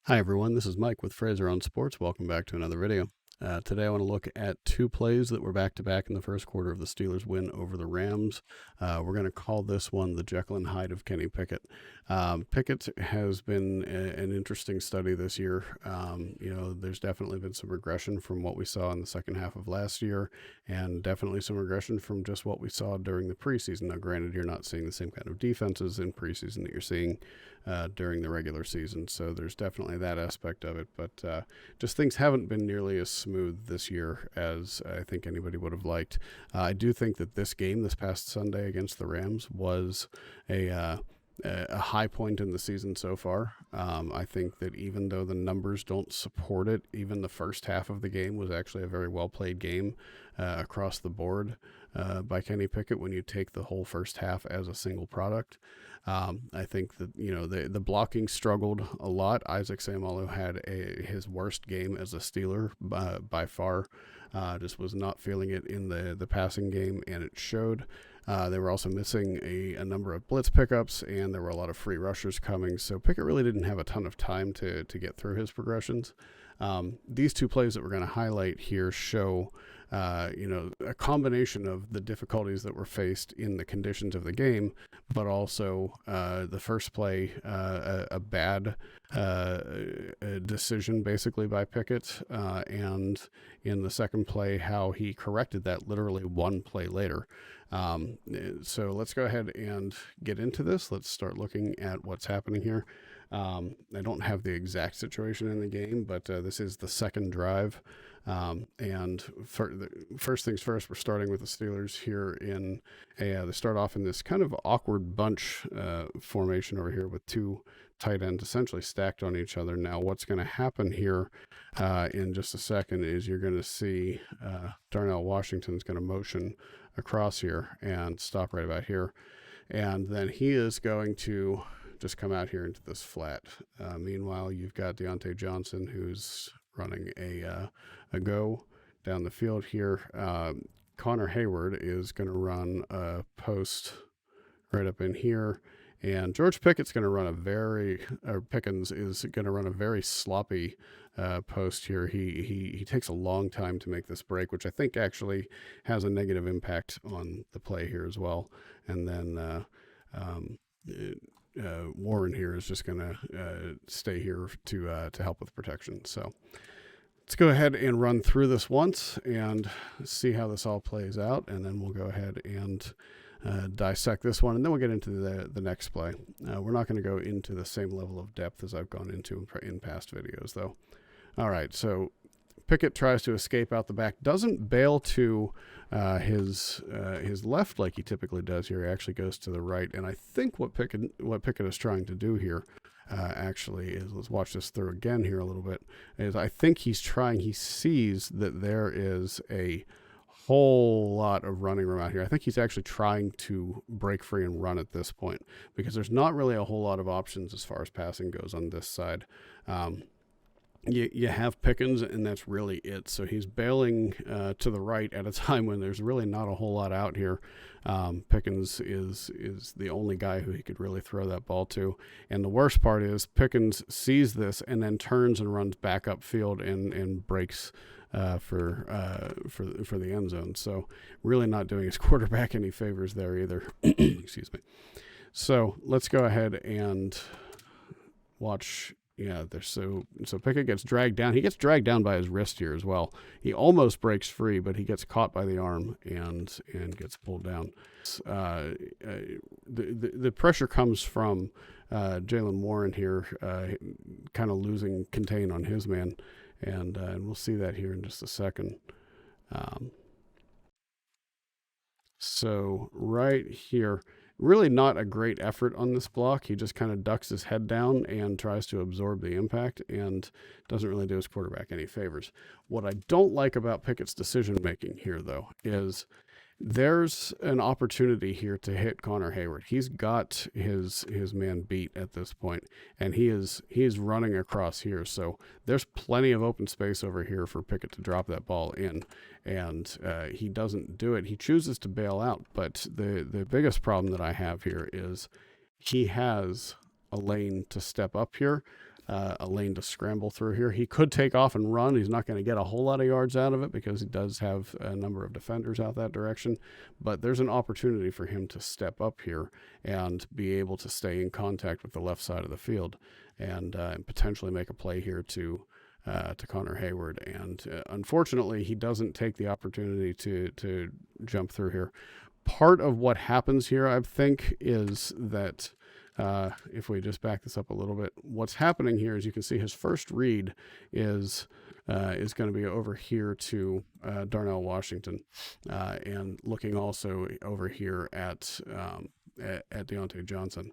Hi everyone, this is Mike with Fraser on Sports. Welcome back to another video. Today I want to look at two plays that were back-to-back in the first quarter of the Steelers' win over the Rams. We're going to call this one the Jekyll and Hyde of Kenny Pickett. Pickett has been an interesting study this year. There's definitely been some regression from what we saw in the second half of last year, and definitely some regression from just what we saw during the preseason. Now, granted, you're not seeing the same kind of defenses in preseason that you're seeing during the regular season, so there's definitely that aspect of it, but just things haven't been nearly as smooth this year as I think anybody would have liked. I do think that this game this past Sunday against the Rams was a high point in the season so far. I think that even though the numbers don't support it, even the first half of the game was actually a very well played game across the board by Kenny Pickett when you take the whole first half as a single product. I think that the blocking struggled a lot. Isaac Seumalo had his worst game as a Steeler by far. Just was not feeling it in the passing game, and it showed. They were also missing a number of blitz pickups, and there were a lot of free rushers coming. So Pickett really didn't have a ton of time to get through his progressions. These two plays that we're going to highlight here show a combination of the difficulties that were faced in the conditions of the game, but also the first play, a bad decision basically by Pickett, and in the second play, how he corrected that literally one play later. So let's go ahead and get into this. Let's start looking at what's happening here. I don't have the exact situation in the game, but this is the second drive. And first things first, we're starting with the Steelers here they start off in this kind of awkward bunch formation over here with two tight ends essentially stacked on each other. Now, what's going to happen here in just a second is you're going to see Darnell Washington's going to motion across here and stop right about here. And then he is going to just come out here into this flat. Meanwhile, you've got Deontay Johnson, who's running a go down the field here. Connor Hayward is going to run a post right up in here. And George Pickett's going to run Pickens is going to run a very sloppy post here. He takes a long time to make this break, which I think actually has a negative impact on the play here as well. And then Warren here is just going to stay here to help with protection. So let's go ahead and run through this once and see how this all plays out, and then we'll go ahead and dissect this one, and then we'll get into the next play. We're not going to go into the same level of depth as I've gone into in past videos, though. All right, so Pickett tries to escape out the back, doesn't bail to his left like he typically does here. He actually goes to the right, and I think what Pickett is trying to do here actually is, let's watch this through again here a little bit, is I think he sees that there is a whole lot of running room out here. I think he's actually trying to break free and run at this point because there's not really a whole lot of options as far as passing goes on this side. You have Pickens, and that's really it. So he's bailing to the right at a time when there's really not a whole lot out here. Pickens is the only guy who he could really throw that ball to. And the worst part is Pickens sees this and then turns and runs back upfield and breaks for the end zone. So really not doing his quarterback any favors there either. Excuse me. So let's go ahead and watch. Yeah, so Pickett gets dragged down. He gets dragged down by his wrist here as well. He almost breaks free, but he gets caught by the arm and gets pulled down. The pressure comes from Jaylen Warren here, kind of losing contain on his man, and we'll see that here in just a second. So right here, really not a great effort on this block. He just kind of ducks his head down and tries to absorb the impact and doesn't really do his quarterback any favors. What I don't like about Pickett's decision making here, though, is there's an opportunity here to hit Connor Hayward. He's got his man beat at this point, and he is running across here. So there's plenty of open space over here for Pickett to drop that ball in, and he doesn't do it. He chooses to bail out, but the biggest problem that I have here is he has a lane to step up here. a lane to scramble through here. He could take off and run. He's not going to get a whole lot of yards out of it because he does have a number of defenders out that direction, but there's an opportunity for him to step up here and be able to stay in contact with the left side of the field and potentially make a play here to Connor Hayward. And unfortunately, he doesn't take the opportunity to jump through here. Part of what happens here, I think, is that if we just back this up a little bit, what's happening here is you can see his first read is going to be over here to Darnell Washington, and looking also over here at Deontay Johnson.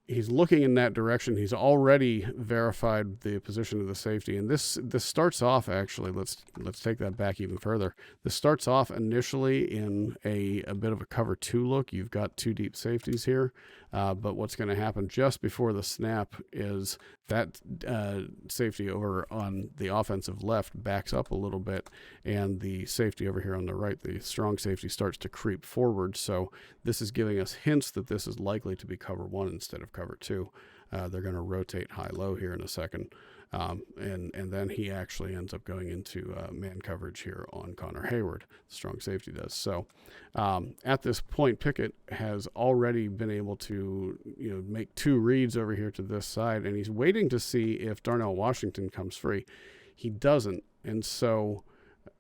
He's looking in that direction. He's already verified the position of the safety, and this starts off, actually, let's take that back even further. This starts off initially in a bit of a cover 2 look. You've got 2 deep safeties here, but what's going to happen just before the snap is that safety over on the offensive left backs up a little bit, and the safety over here on the right, the strong safety, starts to creep forward. So this is giving us hints that this is likely to be cover 1 instead of cover 2. They're going to rotate high-low here in a second. And then he actually ends up going into man coverage here on Connor Hayward. The strong safety does. So at this point, Pickett has already been able to make 2 reads over here to this side, and he's waiting to see if Darnell Washington comes free. He doesn't, and so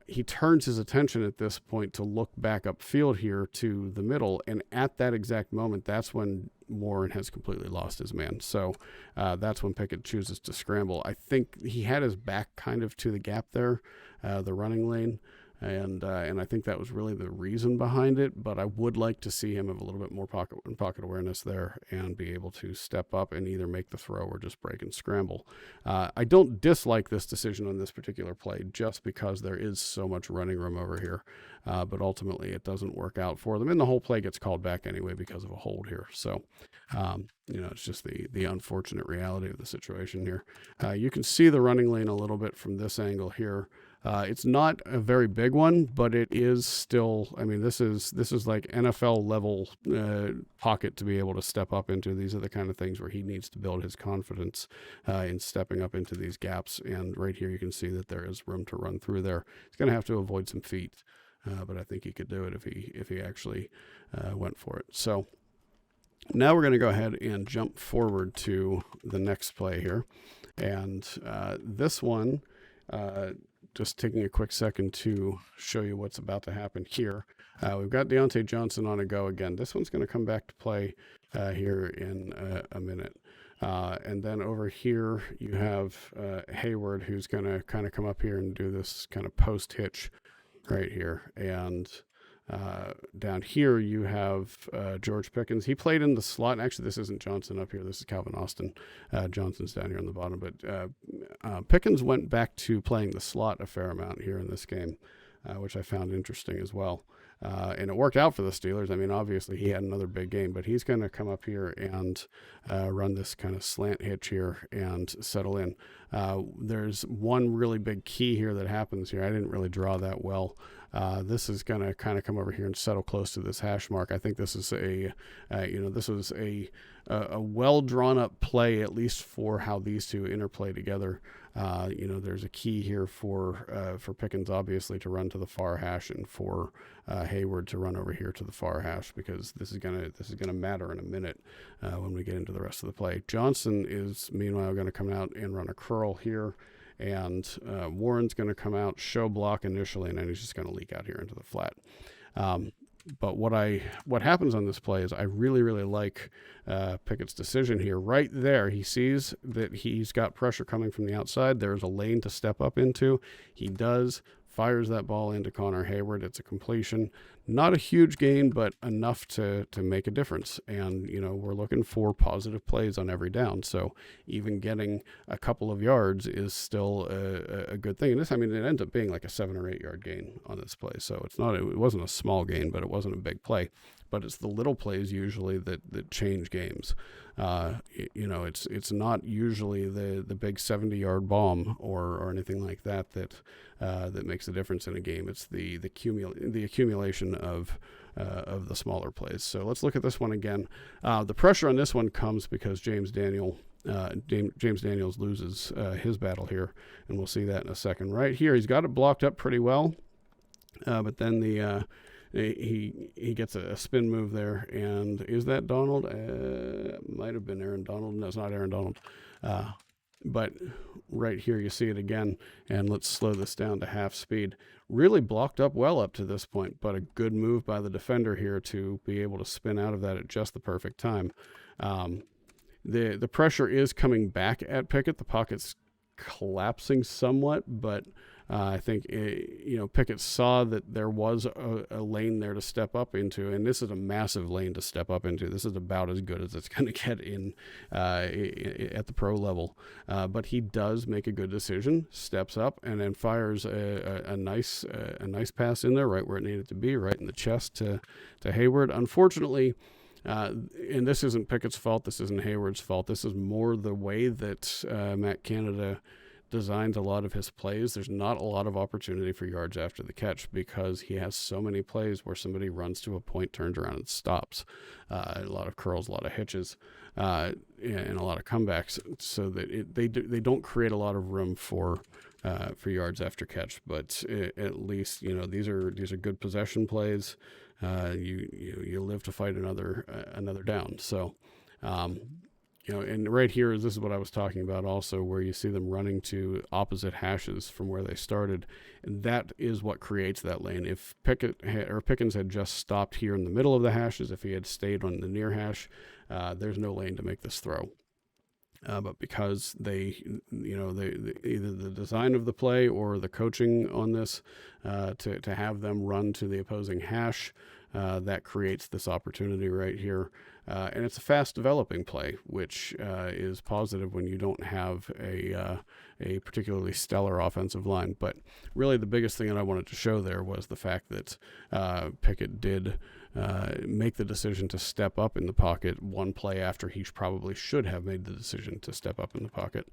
he turns his attention at this point to look back upfield here to the middle, and at that exact moment, that's when Warren has completely lost his man. So that's when Pickett chooses to scramble. I think he had his back kind of to the gap there, the running lane, and I think that was really the reason behind it. But I would like to see him have a little bit more pocket awareness there and be able to step up and either make the throw or just break and scramble. I don't dislike this decision on this particular play just because there is so much running room over here. But ultimately it doesn't work out for them, and the whole play gets called back anyway because of a hold here. So, it's just the unfortunate reality of the situation here. You can see the running lane a little bit from this angle here. It's not a very big one, but it is still, this is like NFL level pocket to be able to step up into. These are the kind of things where he needs to build his confidence in stepping up into these gaps. And right here, you can see that there is room to run through there. He's going to have to avoid some feet. But I think he could do it if he actually went for it. So now we're going to go ahead and jump forward to the next play here. And this one, just taking a quick second to show you what's about to happen here. We've got Deontay Johnson on a go again. This one's going to come back to play here in a minute. And then over here, you have Hayward, who's going to kind of come up here and do this kind of post-hitch right here. And down here you have George Pickens. He played in the slot. Actually, this isn't Johnson up here. This is Calvin Austin. Johnson's down here on the bottom. But Pickens went back to playing the slot a fair amount here in this game, which I found interesting as well. And it worked out for the Steelers. Obviously he had another big game, but he's going to come up here and run this kind of slant hitch here and settle in. There's one really big key here that happens here. I didn't really draw that well. This is going to kind of come over here and settle close to this hash mark. I think this is this was a well drawn up play, at least for how these two interplay together. There's a key here for Pickens, obviously, to run to the far hash, and for Hayward to run over here to the far hash, because this is gonna matter in a minute when we get into the rest of the play. Johnson is meanwhile going to come out and run a curl here, and Warren's going to come out, show block initially, and then he's just going to leak out here into the flat. But what happens on this play is I really, really like Pickett's decision here. Right there, he sees that he's got pressure coming from the outside. There's a lane to step up into. He does, fires that ball into Connor Hayward. It's a completion. Not a huge gain, but enough to make a difference. And, we're looking for positive plays on every down. So even getting a couple of yards is still a good thing. And this, it ends up being like a 7 or 8 yard gain on this play. So it wasn't a small gain, but it wasn't a big play. But it's the little plays usually that change games. It's not usually the big 70-yard bomb or anything like that makes the difference in a game. It's the accumulation of the smaller plays. So let's look at this one again. The pressure on this one comes because James Daniel James Daniels loses his battle here, and we'll see that in a second. Right here, he's got it blocked up pretty well, but then he gets a spin move there, and is that Donald? Might have been Aaron Donald. No, it's not Aaron Donald. But right here you see it again, and let's slow this down to half speed. Really blocked up well up to this point, but a good move by the defender here to be able to spin out of that at just the perfect time. The pressure is coming back at Pickett. The pocket's collapsing somewhat, but I think Pickett saw that there was a lane there to step up into, and this is a massive lane to step up into. This is about as good as it's going to get in at the pro level. But he does make a good decision, steps up, and then fires a nice pass in there, right where it needed to be, right in the chest to Hayward. Unfortunately, and this isn't Pickett's fault. This isn't Hayward's fault. This is more the way that Matt Canada designs a lot of his plays. There's not a lot of opportunity for yards after the catch because he has so many plays where somebody runs to a point, turns around, and stops. A lot of curls, a lot of hitches, and a lot of comebacks, so that they don't create a lot of room for yards after catch. But at least these are good possession plays. You live to fight another down. So. And right here, this is what I was talking about also, where you see them running to opposite hashes from where they started. And that is what creates that lane. If Pickens had just stopped here in the middle of the hashes, if he had stayed on the near hash, there's no lane to make this throw. But because they either the design of the play or the coaching on this to have them run to the opposing hash, that creates this opportunity right here. And it's a fast developing play, which is positive when you don't have a particularly stellar offensive line. But really the biggest thing that I wanted to show there was the fact that Pickett did make the decision to step up in the pocket one play after he probably should have made the decision to step up in the pocket.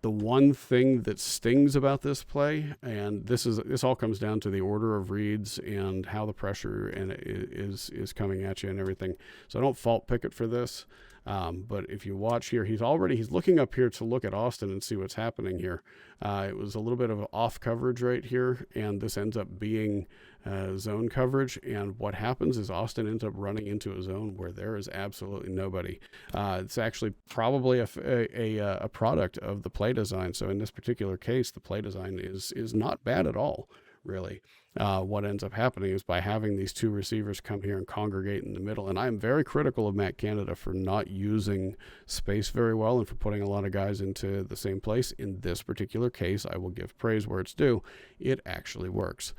The one thing that stings about this play, and this all comes down to the order of reads and how the pressure is coming at you and everything. So I don't fault Pickett for this. But if you watch here, he's looking up here to look at Austin and see what's happening here. It was a little bit of off coverage right here, and this ends up being zone coverage. And what happens is Austin ends up running into a zone where there is absolutely nobody. It's actually probably a product of the play design. So in this particular case, the play design is not bad at all, really. What ends up happening is by having these two receivers come here and congregate in the middle, and I'm very critical of Matt Canada for not using space very well and for putting a lot of guys into the same place. In this particular case, I will give praise where it's due. It actually works.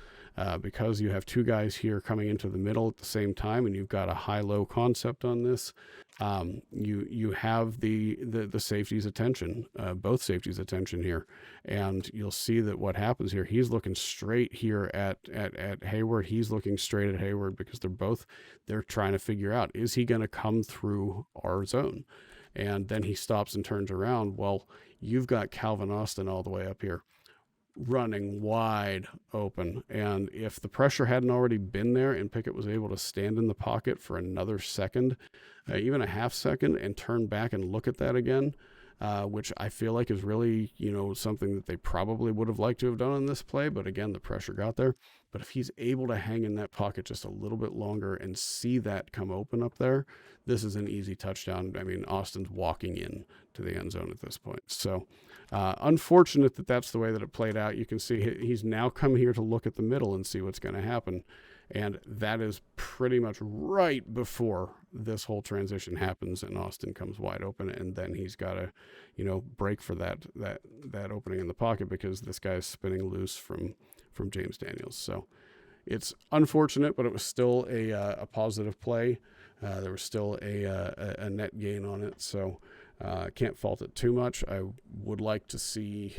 Because you have two guys here coming into the middle at the same time, and you've got a high-low concept on this. You have the safety's attention, both safeties' attention here, and you'll see that what happens here. He's looking straight here at Hayward. He's looking straight at Hayward because they're trying to figure out, is he going to come through our zone? And then he stops and turns around. Well, you've got Calvin Austin all the way up here, running wide open. And if the pressure hadn't already been there and Pickett was able to stand in the pocket for another second, even a half second, and turn back and look at that again, which I feel like is really, something that they probably would have liked to have done on this play. But again, the pressure got there. But if he's able to hang in that pocket just a little bit longer and see that come open up there, this is an easy touchdown. I mean, Austin's walking in to the end zone at this point. So unfortunate that that's the way that it played out. You can see he's now come here to look at the middle and see what's going to happen. And that is pretty much right before this whole transition happens and Austin comes wide open. And then he's got to, break for that opening in the pocket because this guy's spinning loose from James Daniels. So it's unfortunate, but it was still a positive play. There was still a net gain on it. So can't fault it too much. I would like to see,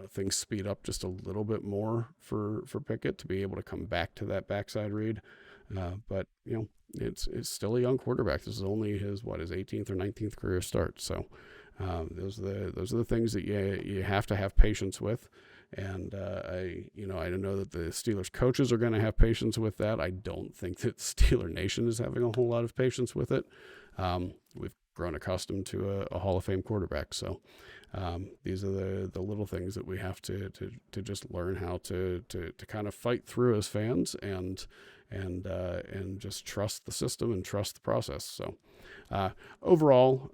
things speed up just a little bit more for Pickett to be able to come back to that backside read. But it's still a young quarterback. This is only his 18th or 19th career start. So those are the things that you have to have patience with. And I don't know that the Steelers coaches are going to have patience with that. I don't think that Steeler Nation is having a whole lot of patience with it. We've grown accustomed to a Hall of Fame quarterback. So these are the little things that we have to just learn how to kind of fight through as fans, and just trust the system and trust the process. So overall,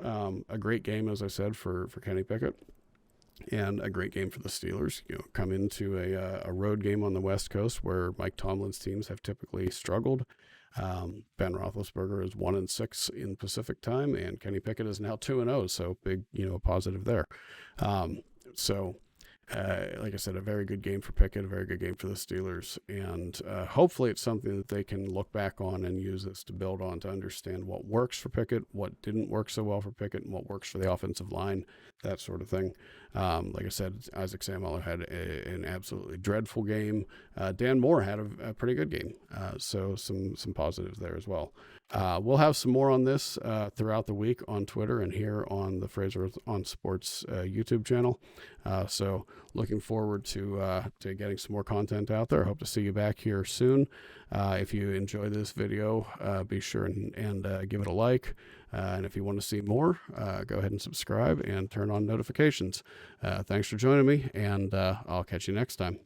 a great game, as I said, for Kenny Pickett, and a great game for the Steelers. Come into a road game on the West Coast where Mike Tomlin's teams have typically struggled. Ben Roethlisberger is 1-6 in Pacific time, and Kenny Pickett is now 2-0. So big, positive there. Like I said, a very good game for Pickett, a very good game for the Steelers, and hopefully it's something that they can look back on and use this to build on, to understand what works for Pickett, what didn't work so well for Pickett, and what works for the offensive line, that sort of thing. Like I said, Isaac Seumalo had an absolutely dreadful game. Dan Moore had a pretty good game, so some positives there as well. We'll have some more on this throughout the week on Twitter and here on the Fraser on Sports YouTube channel. So looking forward to getting some more content out there. I hope to see you back here soon. If you enjoy this video, be sure and give it a like. And if you want to see more, go ahead and subscribe and turn on notifications. Thanks for joining me, and I'll catch you next time.